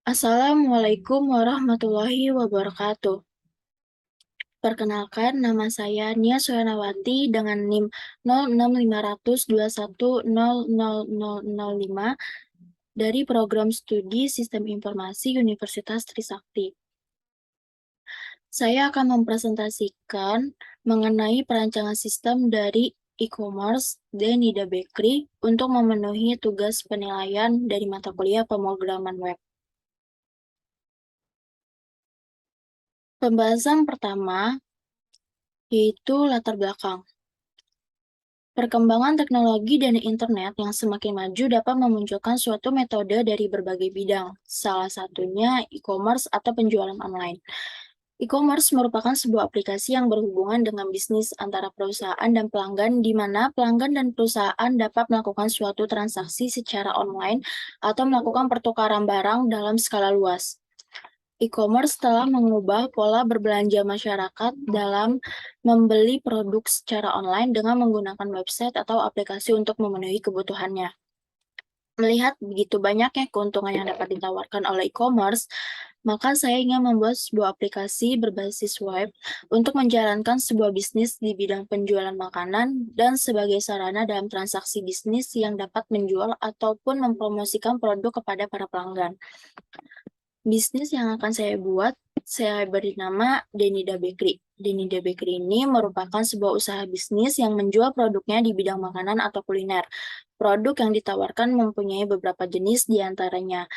Assalamualaikum warahmatullahi wabarakatuh. Perkenalkan, nama saya Nia Suyanawati dengan NIM 06521 dari Program Studi Sistem Informasi Universitas Trisakti. Saya akan mempresentasikan mengenai perancangan sistem dari e-commerce dan Nida Bakery untuk memenuhi tugas penilaian dari mata kuliah pemrograman web. Pembahasan pertama yaitu latar belakang. Perkembangan teknologi dan internet yang semakin maju dapat memunculkan suatu metode dari berbagai bidang, salah satunya e-commerce atau penjualan online. E-commerce merupakan sebuah aplikasi yang berhubungan dengan bisnis antara perusahaan dan pelanggan, di mana pelanggan dan perusahaan dapat melakukan suatu transaksi secara online atau melakukan pertukaran barang dalam skala luas. E-commerce telah mengubah pola berbelanja masyarakat dalam membeli produk secara online dengan menggunakan website atau aplikasi untuk memenuhi kebutuhannya. Melihat begitu banyaknya keuntungan yang dapat ditawarkan oleh e-commerce, maka saya ingin membuat sebuah aplikasi berbasis web untuk menjalankan sebuah bisnis di bidang penjualan makanan dan sebagai sarana dalam transaksi bisnis yang dapat menjual ataupun mempromosikan produk kepada para pelanggan. Bisnis yang akan saya buat, saya beri nama Denida Bakery. Denida Bakery ini merupakan sebuah usaha bisnis yang menjual produknya di bidang makanan atau kuliner. Produk yang ditawarkan mempunyai beberapa jenis diantaranya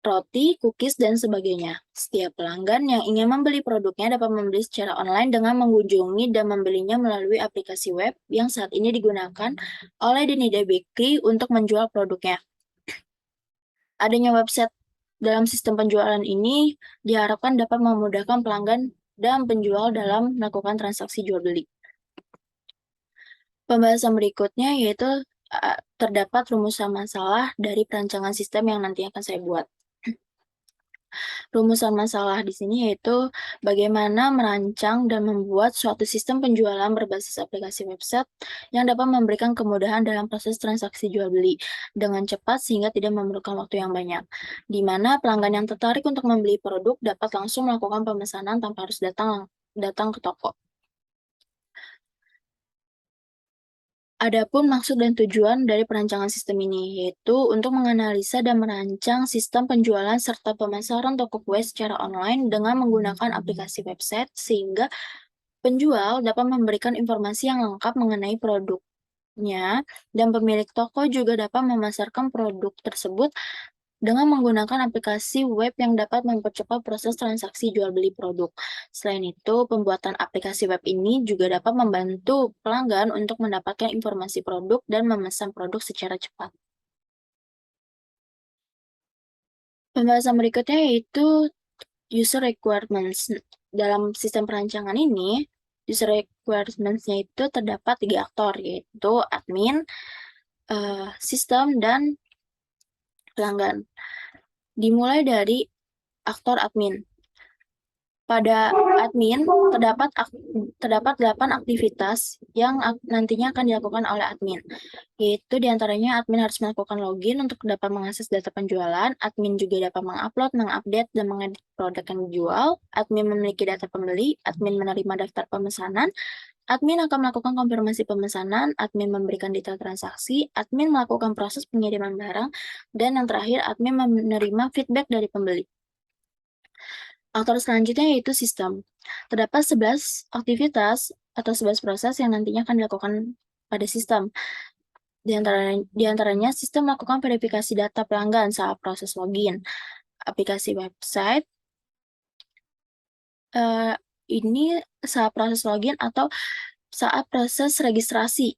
roti, cookies, dan sebagainya. Setiap pelanggan yang ingin membeli produknya dapat membeli secara online dengan mengunjungi dan membelinya melalui aplikasi web yang saat ini digunakan oleh Denida Bakery untuk menjual produknya. Adanya website dalam sistem penjualan ini diharapkan dapat memudahkan pelanggan dan penjual dalam melakukan transaksi jual beli. Pembahasan berikutnya yaitu terdapat rumusan masalah dari perancangan sistem yang nanti akan saya buat. Rumusan masalah di sini yaitu bagaimana merancang dan membuat suatu sistem penjualan berbasis aplikasi website yang dapat memberikan kemudahan dalam proses transaksi jual beli dengan cepat sehingga tidak memerlukan waktu yang banyak, di mana pelanggan yang tertarik untuk membeli produk dapat langsung melakukan pemesanan tanpa harus datang ke toko. Adapun maksud dan tujuan dari perancangan sistem ini, yaitu untuk menganalisa dan merancang sistem penjualan serta pemasaran toko kue secara online dengan menggunakan aplikasi website, sehingga penjual dapat memberikan informasi yang lengkap mengenai produknya, dan pemilik toko juga dapat memasarkan produk tersebut dengan menggunakan aplikasi web yang dapat mempercepat proses transaksi jual beli produk. Selain itu, pembuatan aplikasi web ini juga dapat membantu pelanggan untuk mendapatkan informasi produk dan memesan produk secara cepat. Pembahasan berikutnya yaitu user requirements. Dalam sistem perancangan ini, user requirements-nya itu terdapat 3 aktor, yaitu admin, sistem, dan pelanggan. Dimulai dari aktor admin. Pada admin terdapat 8 aktivitas yang nantinya akan dilakukan oleh admin, yaitu diantaranya admin harus melakukan login untuk dapat mengakses data penjualan, admin juga dapat mengupload, mengupdate, dan mengedit produk yang dijual, admin memiliki data pembeli, admin menerima daftar pemesanan, admin akan melakukan konfirmasi pemesanan, admin memberikan detail transaksi, admin melakukan proses pengiriman barang, dan yang terakhir admin menerima feedback dari pembeli. Aktor selanjutnya yaitu sistem. Terdapat 11 aktivitas atau 11 proses yang nantinya akan dilakukan pada sistem. Di antaranya sistem melakukan verifikasi data pelanggan saat proses login. Aplikasi website, ini saat proses login atau saat proses registrasi,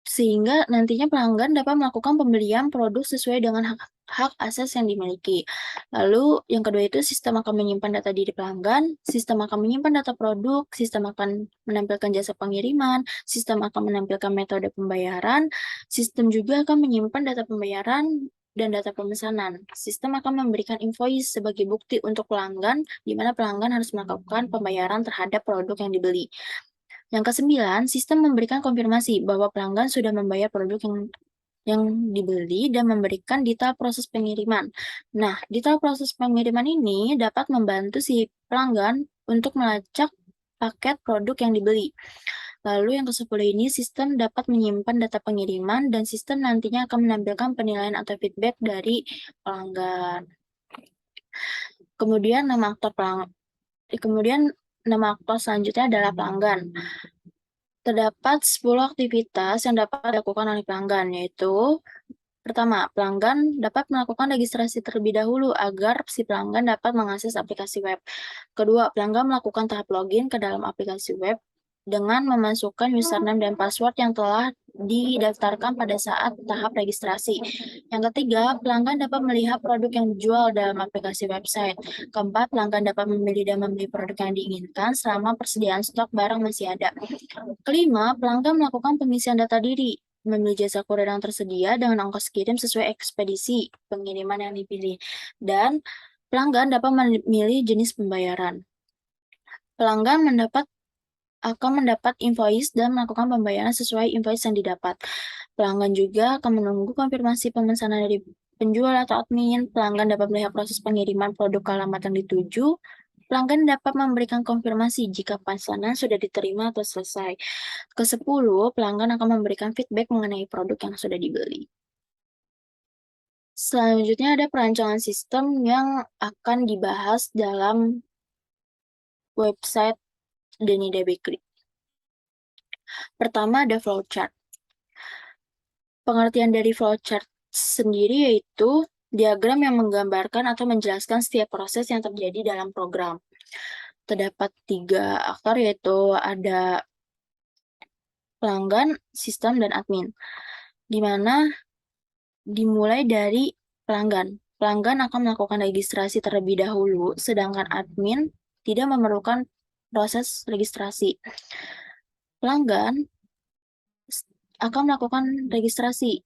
sehingga nantinya pelanggan dapat melakukan pembelian produk sesuai dengan hak akses yang dimiliki. Lalu yang kedua itu sistem akan menyimpan data diri pelanggan, sistem akan menyimpan data produk, sistem akan menampilkan jasa pengiriman, sistem akan menampilkan metode pembayaran, sistem juga akan menyimpan data pembayaran dan data pemesanan. Sistem akan memberikan invoice sebagai bukti untuk pelanggan, di mana pelanggan harus melakukan pembayaran terhadap produk yang dibeli. Yang kesembilan, sistem memberikan konfirmasi bahwa pelanggan sudah membayar produk yang yang dibeli dan memberikan detail proses pengiriman. Nah, detail proses pengiriman ini dapat membantu si pelanggan untuk melacak paket produk yang dibeli. Lalu yang ke-10 ini, sistem dapat menyimpan data pengiriman dan sistem nantinya akan menampilkan penilaian atau feedback dari pelanggan. Kemudian nama aktor selanjutnya adalah pelanggan. Terdapat 10 aktivitas yang dapat dilakukan oleh pelanggan, yaitu pertama, pelanggan dapat melakukan registrasi terlebih dahulu agar si pelanggan dapat mengakses aplikasi web. Kedua, pelanggan melakukan tahap login ke dalam aplikasi web dengan memasukkan username dan password yang telah didaftarkan pada saat tahap registrasi. Yang ketiga, pelanggan dapat melihat produk yang dijual dalam aplikasi website. Keempat, pelanggan dapat memilih dan membeli produk yang diinginkan selama persediaan stok barang masih ada. Kelima, pelanggan melakukan pengisian data diri, memilih jasa kurir yang tersedia dengan ongkos kirim sesuai ekspedisi pengiriman yang dipilih. Dan pelanggan dapat memilih jenis pembayaran. Pelanggan akan mendapat invoice dan melakukan pembayaran sesuai invoice yang didapat. Pelanggan juga akan menunggu konfirmasi pemesanan dari penjual atau admin. Pelanggan dapat melihat proses pengiriman produk ke alamat yang dituju. Pelanggan dapat memberikan konfirmasi jika pesanan sudah diterima atau selesai. Ke-10, pelanggan akan memberikan feedback mengenai produk yang sudah dibeli. Selanjutnya ada perancangan sistem yang akan dibahas dalam website Denida Bakery. Pertama ada flowchart. Pengertian dari flowchart sendiri yaitu diagram yang menggambarkan atau menjelaskan setiap proses yang terjadi dalam program. Terdapat 3 aktor yaitu ada pelanggan, sistem, dan admin. Di mana dimulai dari pelanggan. Pelanggan akan melakukan registrasi terlebih dahulu, sedangkan admin tidak memerlukan proses registrasi. Pelanggan akan melakukan registrasi,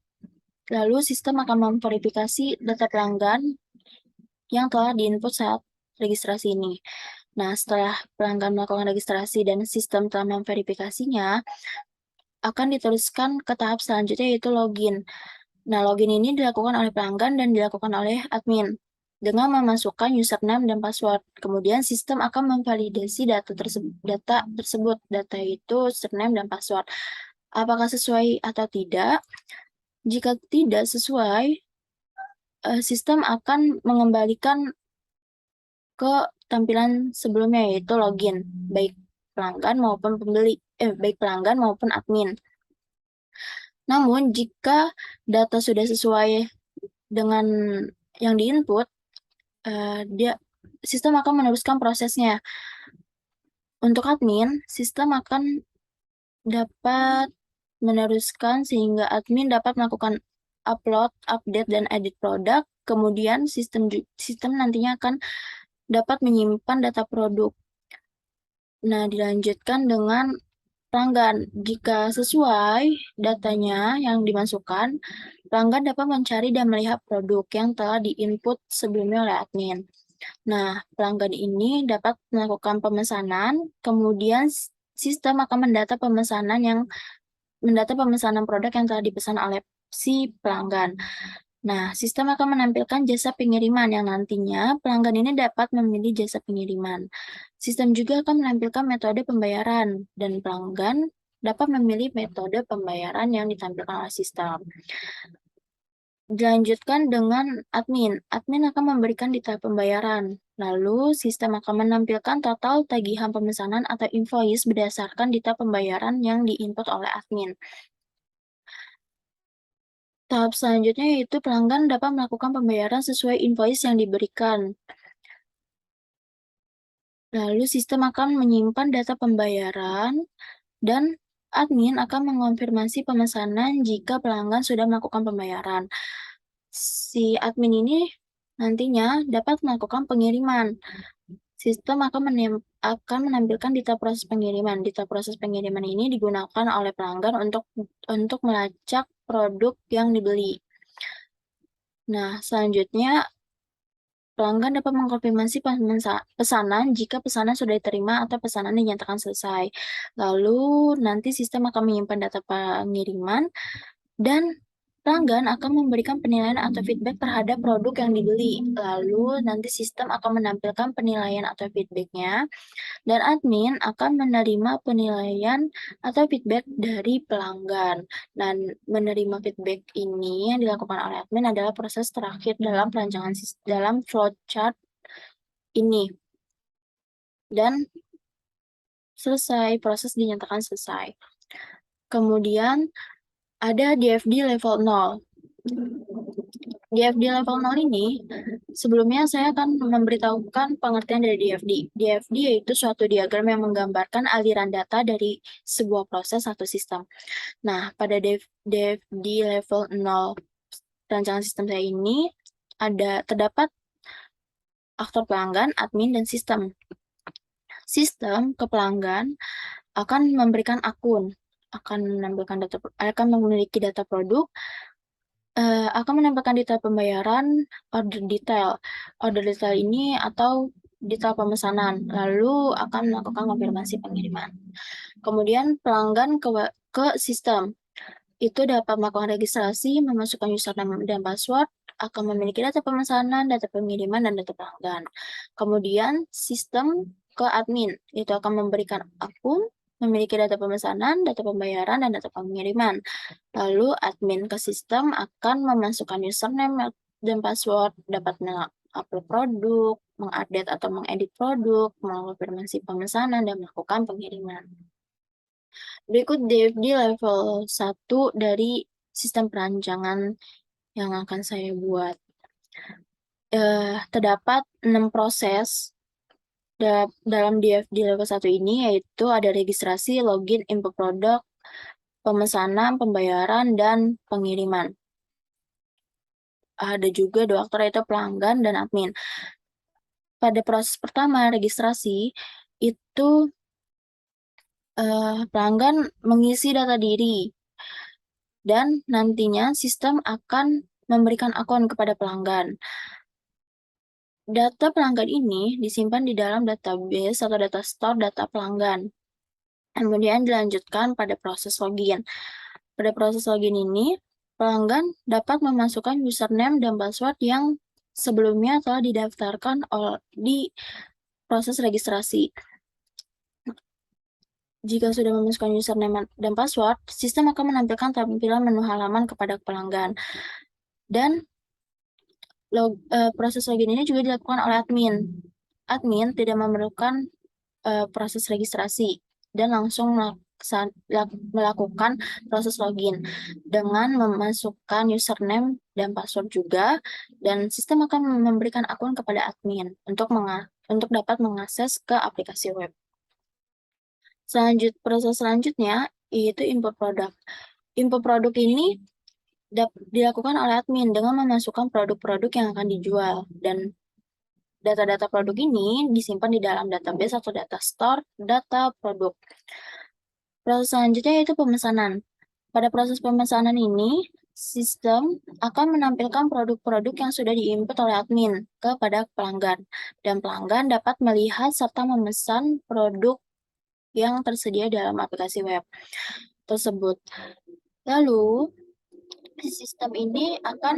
lalu sistem akan memverifikasi data pelanggan yang telah diinput saat registrasi ini. Nah, setelah pelanggan melakukan registrasi dan sistem telah memverifikasinya, akan diteruskan ke tahap selanjutnya yaitu login. Nah, login ini dilakukan oleh pelanggan dan dilakukan oleh admin dengan memasukkan username dan password. Kemudian sistem akan memvalidasi data tersebut. Data itu username dan password. Apakah sesuai atau tidak? Jika tidak sesuai, sistem akan mengembalikan ke tampilan sebelumnya yaitu login, baik pelanggan maupun admin. Namun, jika data sudah sesuai dengan yang diinput, sistem akan meneruskan prosesnya. Untuk admin, sistem akan dapat meneruskan sehingga admin dapat melakukan upload, update, dan edit produk. Kemudian sistem nantinya akan dapat menyimpan data produk. Nah, dilanjutkan dengan pelanggan. Jika sesuai datanya yang dimasukkan, pelanggan dapat mencari dan melihat produk yang telah diinput sebelumnya oleh admin. Nah, pelanggan ini dapat melakukan pemesanan, kemudian sistem akan mendata pemesanan produk yang telah dipesan oleh si pelanggan. Nah, sistem akan menampilkan jasa pengiriman yang nantinya pelanggan ini dapat memilih jasa pengiriman. Sistem juga akan menampilkan metode pembayaran, dan pelanggan dapat memilih metode pembayaran yang ditampilkan oleh sistem. Dilanjutkan dengan admin. Admin akan memberikan detail pembayaran. Lalu, sistem akan menampilkan total tagihan pemesanan atau invoice berdasarkan detail pembayaran yang diinput oleh admin. Tahap selanjutnya yaitu pelanggan dapat melakukan pembayaran sesuai invoice yang diberikan. Lalu sistem akan menyimpan data pembayaran dan admin akan mengonfirmasi pemesanan jika pelanggan sudah melakukan pembayaran. Si admin ini nantinya dapat melakukan pengiriman. Sistem akan menampilkan detail proses pengiriman. Detail proses pengiriman ini digunakan oleh pelanggan untuk melacak produk yang dibeli. Nah, selanjutnya pelanggan dapat mengkonfirmasi pesanan jika pesanan sudah diterima atau pesanan dinyatakan selesai. Lalu nanti sistem akan menyimpan data pengiriman dan Pelanggan akan memberikan penilaian atau feedback terhadap produk yang dibeli. Lalu nanti sistem akan menampilkan penilaian atau feedbacknya, dan admin akan menerima penilaian atau feedback dari pelanggan. Dan menerima feedback ini yang dilakukan oleh admin adalah proses terakhir dalam perancangan dalam flowchart ini. Dan selesai, proses dinyatakan selesai. Kemudian ada DFD level 0. DFD level 0 ini, sebelumnya saya akan memberitahukan pengertian dari DFD. DFD yaitu suatu diagram yang menggambarkan aliran data dari sebuah proses atau sistem. Nah, pada DFD level 0 rancangan sistem saya ini, terdapat aktor pelanggan, admin, dan sistem. Sistem ke pelanggan akan memberikan akun, akan memiliki data produk, akan menambahkan detail pembayaran, order detail. Order detail ini atau detail pemesanan, lalu akan melakukan konfirmasi pengiriman. Kemudian pelanggan ke sistem, itu dapat melakukan registrasi, memasukkan username dan password, akan memiliki data pemesanan, data pengiriman, dan data pelanggan. Kemudian sistem ke admin, itu akan memberikan akun, memiliki data pemesanan, data pembayaran, dan data pengiriman. Lalu admin ke sistem akan memasukkan username dan password, dapat mengupload produk, mengupdate atau mengedit produk, mengonfirmasi pemesanan, dan melakukan pengiriman. Berikut DFD level 1 dari sistem perancangan yang akan saya buat. Terdapat 6 proses dalam DFD level 1 ini, yaitu ada registrasi, login, info produk, pemesanan, pembayaran, dan pengiriman. Ada juga 2 aktor, yaitu pelanggan dan admin. Pada proses pertama, registrasi, itu pelanggan mengisi data diri, dan nantinya sistem akan memberikan akun kepada pelanggan. Data pelanggan ini disimpan di dalam database atau data store data pelanggan. Kemudian dilanjutkan pada proses login. Pada proses login ini, pelanggan dapat memasukkan username dan password yang sebelumnya telah didaftarkan di proses registrasi. Jika sudah memasukkan username dan password, sistem akan menampilkan tampilan menu halaman kepada pelanggan. Dan proses login ini juga dilakukan oleh admin. Admin tidak memerlukan proses registrasi dan langsung melakukan proses login dengan memasukkan username dan password juga, dan sistem akan memberikan akun kepada admin untuk dapat mengakses ke aplikasi web. Proses selanjutnya yaitu import produk. Import produk ini dilakukan oleh admin dengan memasukkan produk-produk yang akan dijual, dan data-data produk ini disimpan di dalam database atau data store data produk. Proses selanjutnya yaitu pemesanan. Pada proses pemesanan ini, sistem akan menampilkan produk-produk yang sudah diinput oleh admin kepada pelanggan, dan pelanggan dapat melihat serta memesan produk yang tersedia dalam aplikasi web tersebut. Lalu, sistem ini akan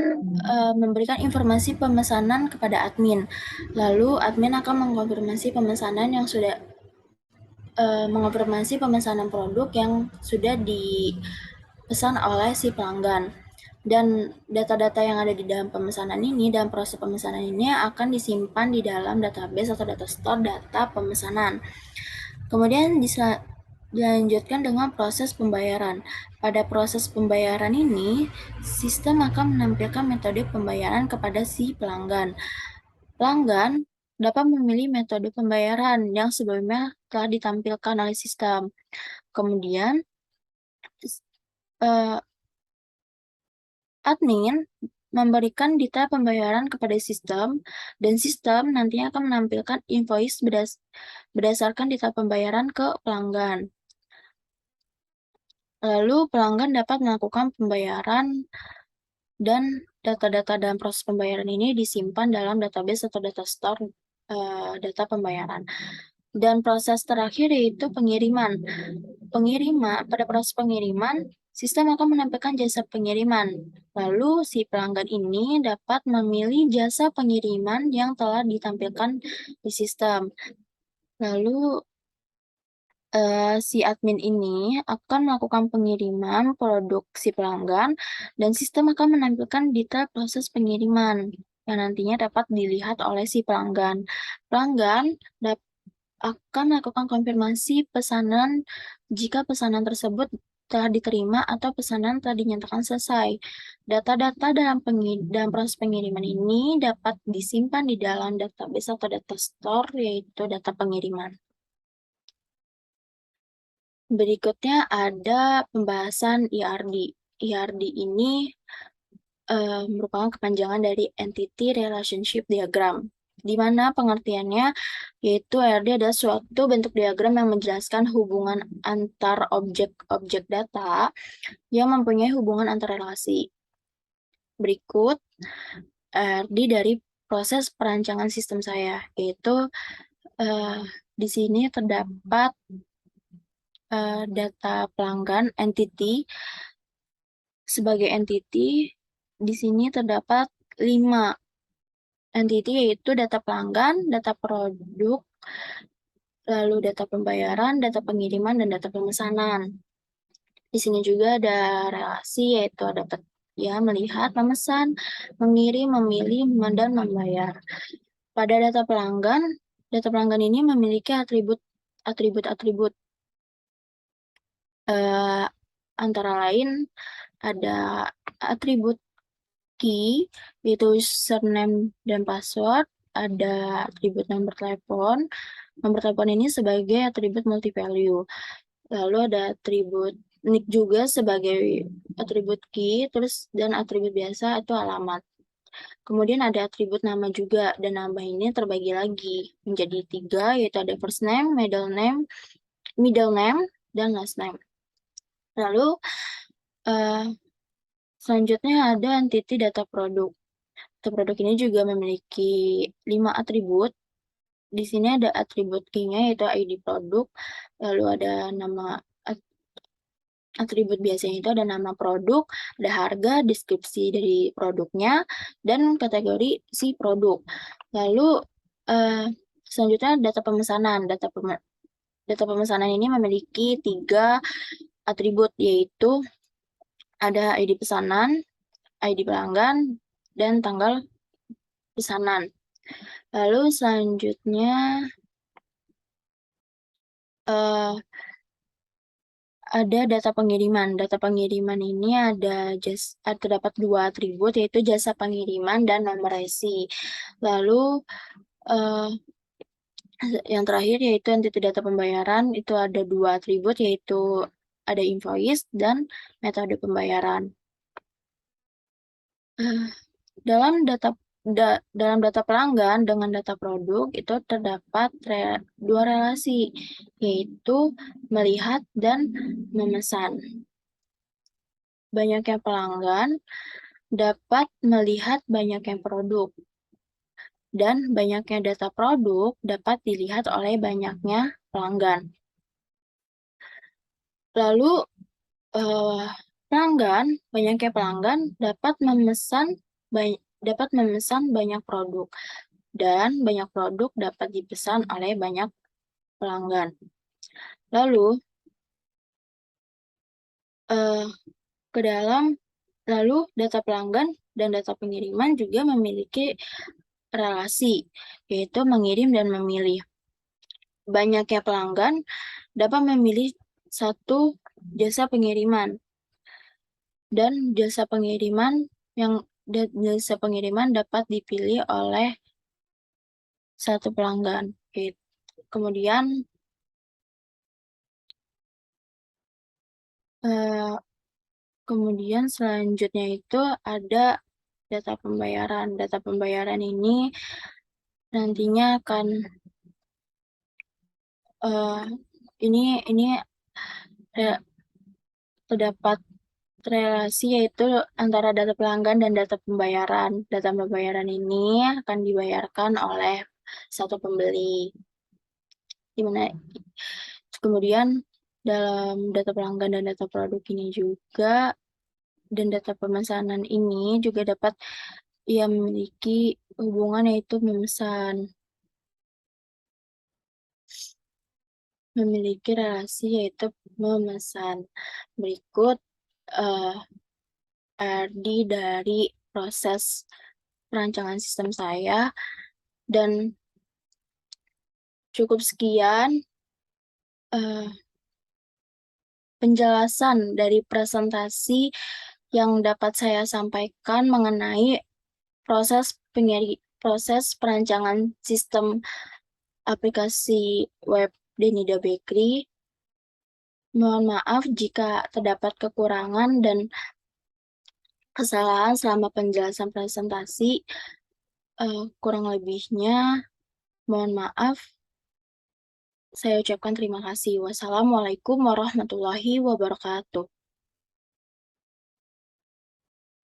memberikan informasi pemesanan kepada admin. Lalu, admin akan mengonfirmasi pemesanan produk yang sudah dipesan oleh si pelanggan. Dan data-data yang ada di dalam pemesanan ini dan proses pemesanan ini akan disimpan di dalam database atau data store data pemesanan. Kemudian dilanjutkan dengan proses pembayaran. Pada proses pembayaran ini, sistem akan menampilkan metode pembayaran kepada si pelanggan. Pelanggan dapat memilih metode pembayaran yang sebelumnya telah ditampilkan oleh sistem. Kemudian, admin memberikan detail pembayaran kepada sistem, dan sistem nantinya akan menampilkan invoice berdasarkan detail pembayaran ke pelanggan. Lalu pelanggan dapat melakukan pembayaran, dan data-data dalam proses pembayaran ini disimpan dalam database atau data store data pembayaran. Dan proses terakhir yaitu pengiriman. Pada proses pengiriman, sistem akan menampilkan jasa pengiriman. Lalu si pelanggan ini dapat memilih jasa pengiriman yang telah ditampilkan di sistem. Lalu si admin ini akan melakukan pengiriman produk si pelanggan dan sistem akan menampilkan detail proses pengiriman yang nantinya dapat dilihat oleh si pelanggan. Pelanggan akan melakukan konfirmasi pesanan jika pesanan tersebut telah diterima atau pesanan telah dinyatakan selesai. Data-data dalam proses pengiriman ini dapat disimpan di dalam database atau data store, yaitu data pengiriman. Berikutnya ada pembahasan ERD. ERD ini merupakan kepanjangan dari Entity Relationship Diagram, di mana pengertiannya yaitu ERD adalah suatu bentuk diagram yang menjelaskan hubungan antar objek-objek data yang mempunyai hubungan antar relasi. Berikut ERD dari proses perancangan sistem saya, yaitu di sini terdapat data pelanggan entity. Sebagai entity, di sini terdapat 5 entity, yaitu data pelanggan, data produk, lalu data pembayaran, data pengiriman, dan data pemesanan. Di sini juga ada relasi, yaitu dapat melihat, memesan, mengirim, memilih, dan membayar. Pada data pelanggan ini memiliki atribut-atribut antara lain ada atribut key, yaitu username dan password, ada atribut nomor telepon. Nomor telepon ini sebagai atribut multi-value. Lalu ada atribut nick juga sebagai atribut key, dan atribut biasa itu alamat. Kemudian ada atribut nama juga, dan nama ini terbagi lagi menjadi 3, yaitu ada first name, middle name, dan last name. Lalu selanjutnya ada entity data produk. Data produk ini juga memiliki 5 atribut. Di sini ada atribut key-nya, yaitu ID produk, lalu ada nama atribut biasanya itu ada nama produk, ada harga, deskripsi dari produknya, dan kategori si produk. Lalu selanjutnya data pemesanan. Data pemesanan ini memiliki 3 atribut, yaitu ada ID pesanan, ID pelanggan, dan tanggal pesanan. Lalu selanjutnya ada data pengiriman. Data pengiriman ini terdapat 2 atribut, yaitu jasa pengiriman dan nomor resi. Lalu yang terakhir yaitu entity data pembayaran, itu ada 2 atribut, yaitu ada invoice dan metode pembayaran. Dalam data pelanggan dengan data produk itu terdapat 2 relasi, yaitu melihat dan memesan. Banyaknya pelanggan dapat melihat banyaknya produk, dan banyaknya data produk dapat dilihat oleh banyaknya pelanggan. Lalu banyaknya pelanggan dapat memesan banyak produk, dan banyak produk dapat dipesan oleh banyak pelanggan. Lalu data pelanggan dan data pengiriman juga memiliki relasi, yaitu mengirim dan memilih. Banyaknya pelanggan dapat memilih satu jasa pengiriman, dan jasa pengiriman dapat dipilih oleh satu pelanggan. Kemudian selanjutnya itu ada data pembayaran. Data pembayaran ini nantinya akan terdapat relasi, yaitu antara data pelanggan dan data pembayaran. Data pembayaran ini akan dibayarkan oleh satu pembeli. Kemudian Dalam data pelanggan dan data produk ini juga, dan data pemesanan ini juga dapat ia memiliki hubungan yaitu memiliki relasi yaitu memesan. Berikut, eee, arti dari proses perancangan sistem saya, dan cukup sekian, eee, penjelasan dari presentasi yang dapat saya sampaikan mengenai proses perancangan sistem aplikasi web Denida Bakery. Mohon maaf jika terdapat kekurangan dan kesalahan selama penjelasan presentasi, kurang lebihnya mohon maaf. Saya ucapkan terima kasih. Wassalamualaikum warahmatullahi wabarakatuh.